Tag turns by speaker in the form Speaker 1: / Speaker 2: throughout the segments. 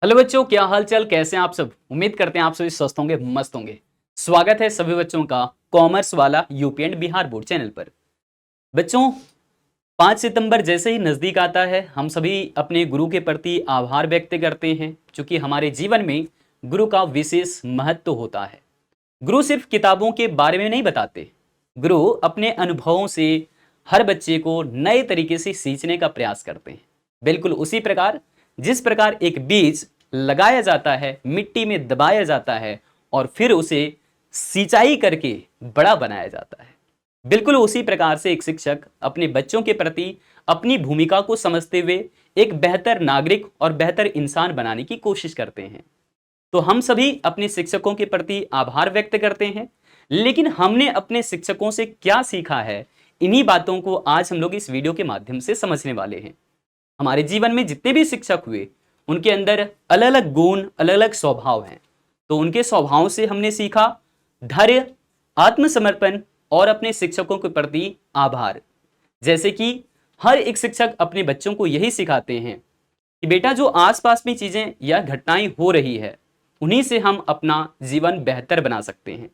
Speaker 1: Hello बच्चों, क्या हाल चाल, कैसे हैं आप सब। उम्मीद करते हैं आप सभी स्वस्थ होंगे, मस्त होंगे। स्वागत है सभी बच्चों का कॉमर्स वाला UP and Bihar board channel पर। बच्चों, 5 सितंबर जैसे ही नजदीक आता है, हम सभी अपने गुरु के प्रति आभार व्यक्त करते हैं, क्योंकि हमारे जीवन में गुरु का विशेष महत्व होता है। गुरु सिर्फ किताबों के बारे में नहीं बताते, गुरु अपने अनुभवों से हर बच्चे को नए तरीके से सींचने का प्रयास करते हैं। बिल्कुल उसी प्रकार जिस प्रकार एक बीज लगाया जाता है, मिट्टी में दबाया जाता है और फिर उसे सिंचाई करके बड़ा बनाया जाता है, बिल्कुल उसी प्रकार से एक शिक्षक अपने बच्चों के प्रति अपनी भूमिका को समझते हुए एक बेहतर नागरिक और बेहतर इंसान बनाने की कोशिश करते हैं। तो हम सभी अपने शिक्षकों के प्रति आभार व्यक्त करते हैं, लेकिन हमने अपने शिक्षकों से क्या सीखा है, इन्हीं बातों को आज हम लोग इस वीडियो के माध्यम से समझने वाले हैं। हमारे जीवन में जितने भी शिक्षक हुए, उनके अंदर अलग अलग गुण, अलग अलग स्वभाव हैं। तो उनके स्वभाव से हमने सीखा धैर्य, आत्मसमर्पण और अपने शिक्षकों के प्रति आभार। जैसे कि हर एक शिक्षक अपने बच्चों को यही सिखाते हैं कि बेटा, जो आसपास में चीजें या घटनाएं हो रही है, उन्हीं से हम अपना जीवन बेहतर बना सकते हैं।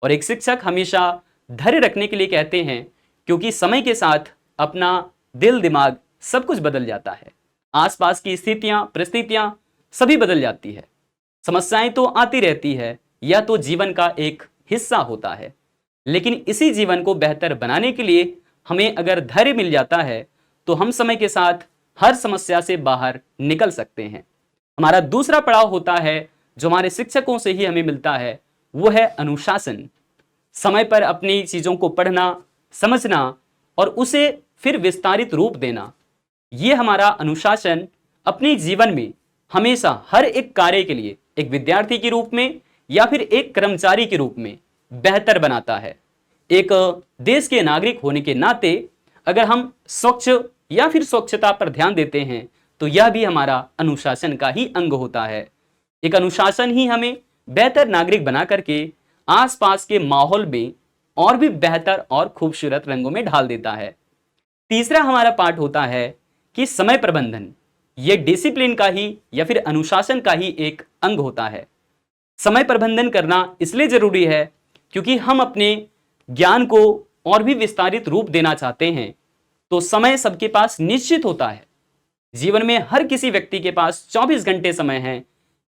Speaker 1: और एक शिक्षक हमेशा धैर्य रखने के लिए कहते हैं, क्योंकि समय के साथ अपना दिल दिमाग सब कुछ बदल जाता है। आसपास की स्थितियां, परिस्थितियां सभी बदल जाती है। समस्याएं तो आती रहती है, यह तो जीवन का एक हिस्सा होता है। लेकिन इसी जीवन को बेहतर बनाने के लिए हमें अगर धैर्य मिल जाता है, तो हम समय के साथ हर समस्या से बाहर निकल सकते हैं। हमारा दूसरा पड़ाव होता है, जो हमारे शिक्षकों से ही हमें मिलता है, वो है अनुशासन। समय पर अपनी चीजों को पढ़ना, समझना और उसे फिर विस्तारित रूप देना। ये हमारा अनुशासन अपने जीवन में हमेशा हर एक कार्य के लिए एक विद्यार्थी के रूप में या फिर एक कर्मचारी के रूप में बेहतर बनाता है। एक देश के नागरिक होने के नाते अगर हम स्वच्छ या फिर स्वच्छता पर ध्यान देते हैं, तो यह भी हमारा अनुशासन का ही अंग होता है। एक अनुशासन ही हमें बेहतर नागरिक बना करके आसपास के माहौल में और भी बेहतर और खूबसूरत रंगों में ढाल देता है। तीसरा हमारा पार्ट होता है कि समय प्रबंधन। यह डिसिप्लिन का ही या फिर अनुशासन का ही एक अंग होता है। समय प्रबंधन करना इसलिए जरूरी है क्योंकि हम अपने ज्ञान को और भी विस्तारित रूप देना चाहते हैं। तो समय सबके पास निश्चित होता है। जीवन में हर किसी व्यक्ति के पास 24 घंटे समय है।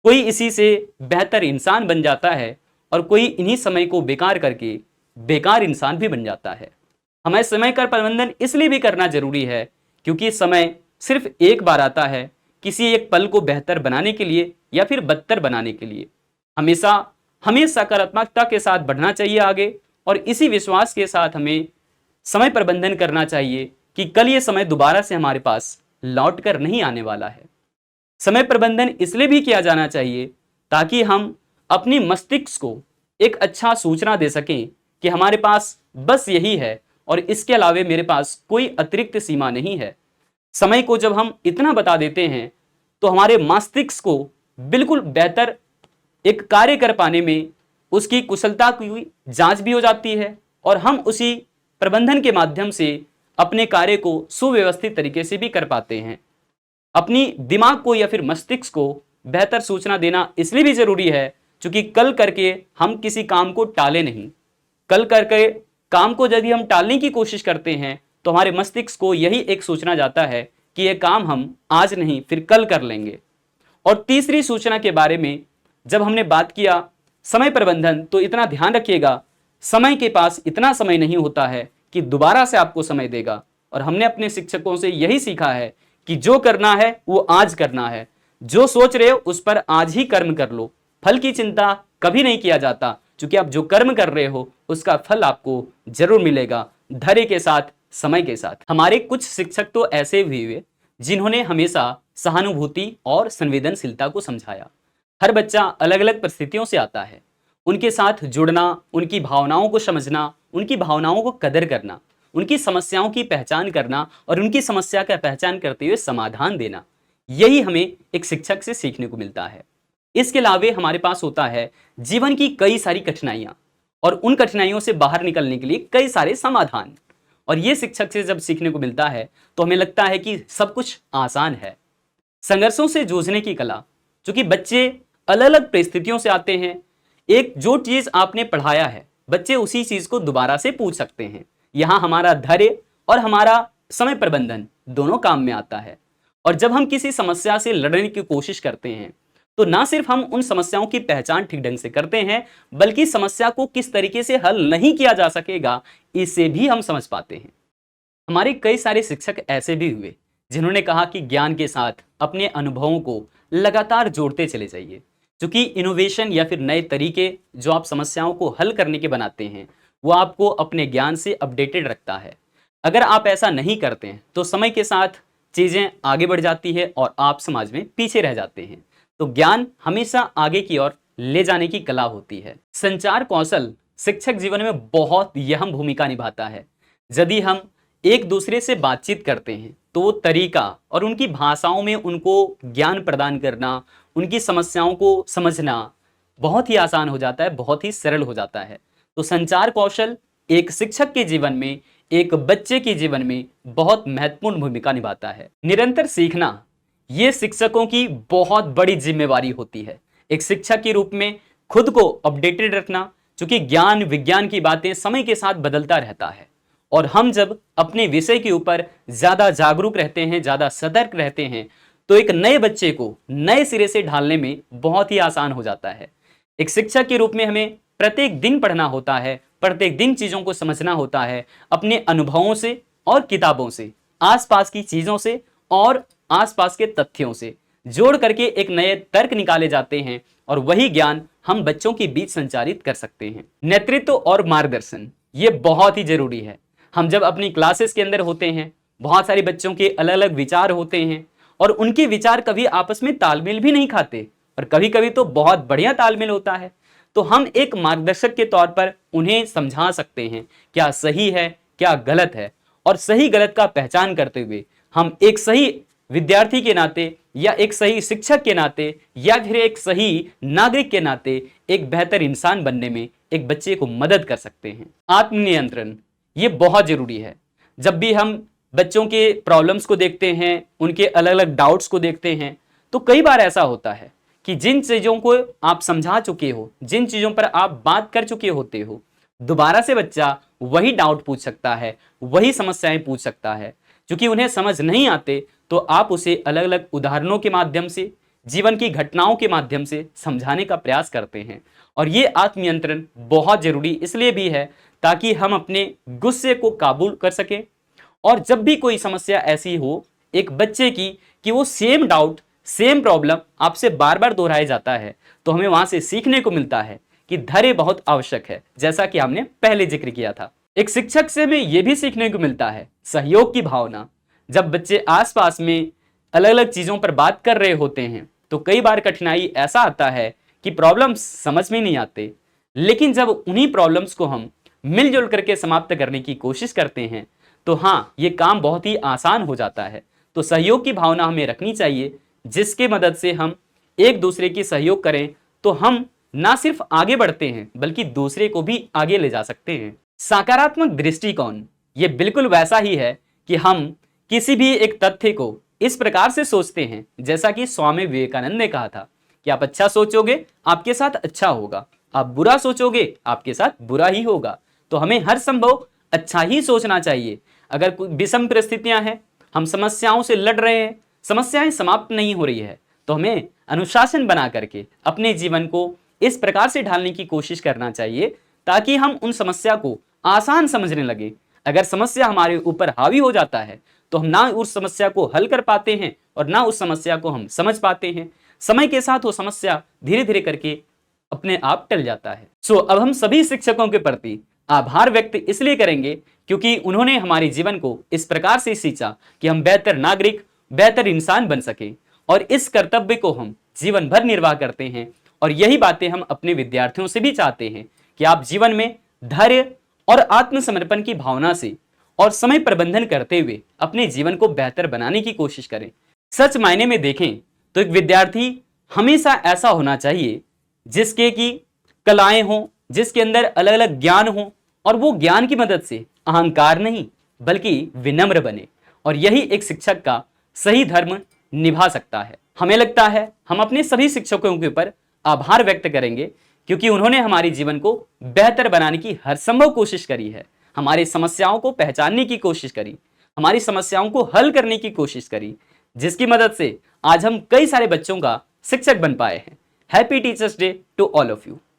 Speaker 1: कोई इसी से बेहतर इंसान बन जाता है और कोई इन्हीं समय को बेकार करके बेकार इंसान भी बन जाता है। हमें समय का प्रबंधन इसलिए भी करना जरूरी है क्योंकि समय सिर्फ एक बार आता है, किसी एक पल को बेहतर बनाने के लिए या फिर बदतर बनाने के लिए। हमेशा हमें सकारात्मकता के साथ बढ़ना चाहिए आगे, और इसी विश्वास के साथ हमें समय प्रबंधन करना चाहिए कि कल ये समय दोबारा से हमारे पास लौट कर नहीं आने वाला है। समय प्रबंधन इसलिए भी किया जाना चाहिए ताकि हम अपनी मस्तिष्क को एक अच्छा सूचना दे सकें कि हमारे पास बस यही है और इसके अलावे मेरे पास कोई अतिरिक्त सीमा नहीं है। समय को जब हम इतना बता देते हैं, तो हमारे मस्तिष्क को बिल्कुल बेहतर एक कार्य कर पाने में उसकी कुशलता की जांच भी हो जाती है, और हम उसी प्रबंधन के माध्यम से अपने कार्य को सुव्यवस्थित तरीके से भी कर पाते हैं। अपनी दिमाग को या फिर मस्तिष्क को बेहतर सूचना देना इसलिए भी जरूरी है क्योंकि कल करके हम किसी काम को टाले नहीं। कल करके काम को यदि हम टालने की कोशिश करते हैं, तो हमारे मस्तिष्क को यही एक सूचना जाता है कि यह काम हम आज नहीं फिर कल कर लेंगे। और तीसरी सूचना के बारे में जब हमने बात किया समय प्रबंधन, तो इतना ध्यान रखिएगा, समय के पास इतना समय नहीं होता है कि दोबारा से आपको समय देगा। और हमने अपने शिक्षकों से यही सीखा है कि जो करना है वो आज करना है। जो सोच रहे हो उस पर आज ही कर्म कर लो। फल की चिंता कभी नहीं किया जाता, क्योंकि आप जो कर्म कर रहे हो उसका फल आपको जरूर मिलेगा, धैर्य के साथ, समय के साथ। हमारे कुछ शिक्षक तो ऐसे भी हुए जिन्होंने हमेशा सहानुभूति और संवेदनशीलता को समझाया। हर बच्चा अलग अलग परिस्थितियों से आता है, उनके साथ जुड़ना, उनकी भावनाओं को समझना, उनकी भावनाओं को कदर करना, उनकी समस्याओं की पहचान करना और उनकी समस्या का पहचान करते हुए समाधान देना, यही हमें एक शिक्षक से सीखने को मिलता है। इसके अलावे हमारे पास होता है जीवन की कई सारी कठिनाइयां, और उन कठिनाइयों से बाहर निकलने के लिए कई सारे समाधान। और ये शिक्षक से जब सीखने को मिलता है, तो हमें लगता है कि सब कुछ आसान है। संघर्षों से जूझने की कला, क्योंकि बच्चे अलग अलग परिस्थितियों से आते हैं। एक जो चीज आपने पढ़ाया है, बच्चे उसी चीज को दोबारा से पूछ सकते हैं। यहां हमारा धैर्य और हमारा समय प्रबंधन दोनों काम में आता है। और जब हम किसी समस्या से लड़ने की कोशिश करते हैं, तो ना सिर्फ हम उन समस्याओं की पहचान ठीक ढंग से करते हैं, बल्कि समस्या को किस तरीके से हल नहीं किया जा सकेगा, इसे भी हम समझ पाते हैं। हमारे कई सारे शिक्षक ऐसे भी हुए जिन्होंने कहा कि ज्ञान के साथ अपने अनुभवों को लगातार जोड़ते चले जाइए, क्योंकि इनोवेशन या फिर नए तरीके जो आप समस्याओं को हल करने के बनाते हैं, वो आपको अपने ज्ञान से अपडेटेड रखता है। अगर आप ऐसा नहीं करते हैं तो समय के साथ चीजें आगे बढ़ जाती है और आप समाज में पीछे रह जाते हैं। तो ज्ञान हमेशा आगे की ओर ले जाने की कला होती है। संचार कौशल शिक्षक जीवन में बहुत अहम भूमिका निभाता है। यदि हम एक दूसरे से बातचीत करते हैं तो वो तरीका और उनकी भाषाओं में उनको ज्ञान प्रदान करना, उनकी समस्याओं को समझना बहुत ही आसान हो जाता है, बहुत ही सरल हो जाता है। तो संचार कौशल एक शिक्षक के जीवन में, एक बच्चे के जीवन में बहुत महत्वपूर्ण भूमिका निभाता है। निरंतर सीखना ये शिक्षकों की बहुत बड़ी जिम्मेवारी होती है। एक शिक्षक के रूप में खुद को अपडेटेड रखना, क्योंकि ज्ञान विज्ञान की बातें समय के साथ बदलता रहता है। और हम जब अपने विषय के ऊपर ज्यादा जागरूक रहते हैं, ज्यादा सतर्क रहते हैं, तो एक नए बच्चे को नए सिरे से ढालने में बहुत ही आसान हो जाता है। एक शिक्षक के रूप में हमें प्रत्येक दिन पढ़ना होता है, प्रत्येक दिन चीजों को समझना होता है, अपने अनुभवों से और किताबों से, आसपास की चीजों से और आसपास के तथ्यों से जोड़ करके एक नए तर्क निकाले जाते हैं और वही ज्ञान हम बच्चों के बीच संचारित कर सकते हैं। नेतृत्व और मार्गदर्शन ये बहुत ही जरूरी है। हम जब अपनी क्लासेस के अंदर होते हैं, बहुत सारे बच्चों के अलग अलग विचार होते हैं और उनके विचार कभी आपस में तालमेल भी नहीं खाते और कभी कभी तो बहुत बढ़िया तालमेल होता है। तो हम एक मार्गदर्शक के तौर पर उन्हें समझा सकते हैं क्या सही है, क्या गलत है, और सही गलत का पहचान करते हुए हम एक सही विद्यार्थी के नाते या एक सही शिक्षक के नाते या फिर एक सही नागरिक के नाते एक बेहतर इंसान बनने में एक बच्चे को मदद कर सकते हैं। आत्मनियंत्रण ये बहुत जरूरी है। जब भी हम बच्चों के प्रॉब्लम्स को देखते हैं, उनके अलग अलग डाउट्स को देखते हैं, तो कई बार ऐसा होता है कि जिन चीजों को आप समझा चुके हो, जिन चीजों पर आप बात कर चुके होते हो, दोबारा से बच्चा वही डाउट पूछ सकता है, वही समस्याएं पूछ सकता है। क्योंकि उन्हें समझ नहीं आते तो आप उसे अलग अलग उदाहरणों के माध्यम से, जीवन की घटनाओं के माध्यम से समझाने का प्रयास करते हैं। और ये आत्मनियंत्रण बहुत जरूरी इसलिए भी है ताकि हम अपने गुस्से को काबू कर सकें। और जब भी कोई समस्या ऐसी हो एक बच्चे की कि वो सेम डाउट, सेम प्रॉब्लम आपसे बार बार दोहराया जाता है, तो हमें वहां से सीखने को मिलता है कि धैर्य बहुत आवश्यक है, जैसा कि हमने पहले जिक्र किया था। एक शिक्षक से हमें यह भी सीखने को मिलता है सहयोग की भावना। जब बच्चे आसपास में अलग अलग चीजों पर बात कर रहे होते हैं तो कई बार कठिनाई ऐसा आता है कि प्रॉब्लम्स समझ में नहीं आते, लेकिन जब उन्हीं प्रॉब्लम्स को हम मिलजुल करके समाप्त करने की कोशिश करते हैं तो हाँ, ये काम बहुत ही आसान हो जाता है। तो सहयोग की भावना हमें रखनी चाहिए, जिसके मदद से हम एक दूसरे की सहयोग करें तो हम ना सिर्फ आगे बढ़ते हैं बल्कि दूसरे को भी आगे ले जा सकते हैं। सकारात्मक दृष्टिकोण ये बिल्कुल वैसा ही है कि हम किसी भी एक तथ्य को इस प्रकार से सोचते हैं जैसा कि स्वामी विवेकानंद ने कहा था कि आप अच्छा सोचोगे आपके साथ अच्छा होगा, आप बुरा सोचोगे आपके साथ बुरा ही होगा। तो हमें हर संभव अच्छा ही सोचना चाहिए। अगर कोई विषम परिस्थितियां हैं, हम समस्याओं से लड़ रहे हैं, समस्याएं समाप्त नहीं हो रही है, तो हमें अनुशासन बना करके अपने जीवन को इस प्रकार से ढालने की कोशिश करना चाहिए ताकि हम उन समस्या को आसान समझने लगे। अगर समस्या हमारे ऊपर हावी हो जाता है तो हम ना उस समस्या को हल कर पाते हैं और ना उस समस्या को हम समझ पाते हैं। समय के साथ वो समस्या धीरे धीरे करके अपने आप टल जाता है। अब हम सभी शिक्षकों के प्रति आभार व्यक्त इसलिए करेंगे क्योंकि उन्होंने हमारे जीवन को इस प्रकार से सींचा कि हम बेहतर नागरिक, बेहतर इंसान बन सके, और इस कर्तव्य को हम जीवन भर निर्वाह करते हैं। और यही बातें हम अपने विद्यार्थियों से भी चाहते हैं कि आप जीवन में धैर्य और आत्मसमर्पण की भावना से और समय प्रबंधन करते हुए अपने जीवन को बेहतर बनाने की कोशिश करें। सच मायने में देखें तो एक विद्यार्थी हमेशा ऐसा होना चाहिए जिसके की कलाएं हों, जिसके अंदर अलग अलग ज्ञान हो, और वो ज्ञान की मदद से अहंकार नहीं बल्कि विनम्र बने। और यही एक शिक्षक का सही धर्म निभा सकता है। हमें लगता है हम अपने सभी शिक्षकों के ऊपर आभार व्यक्त करेंगे, क्योंकि उन्होंने हमारे जीवन को बेहतर बनाने की हर संभव कोशिश करी है, हमारी समस्याओं को पहचानने की कोशिश करी, हमारी समस्याओं को हल करने की कोशिश करी, जिसकी मदद से आज हम कई सारे बच्चों का शिक्षक बन पाए हैं। Happy teachers day to all of you.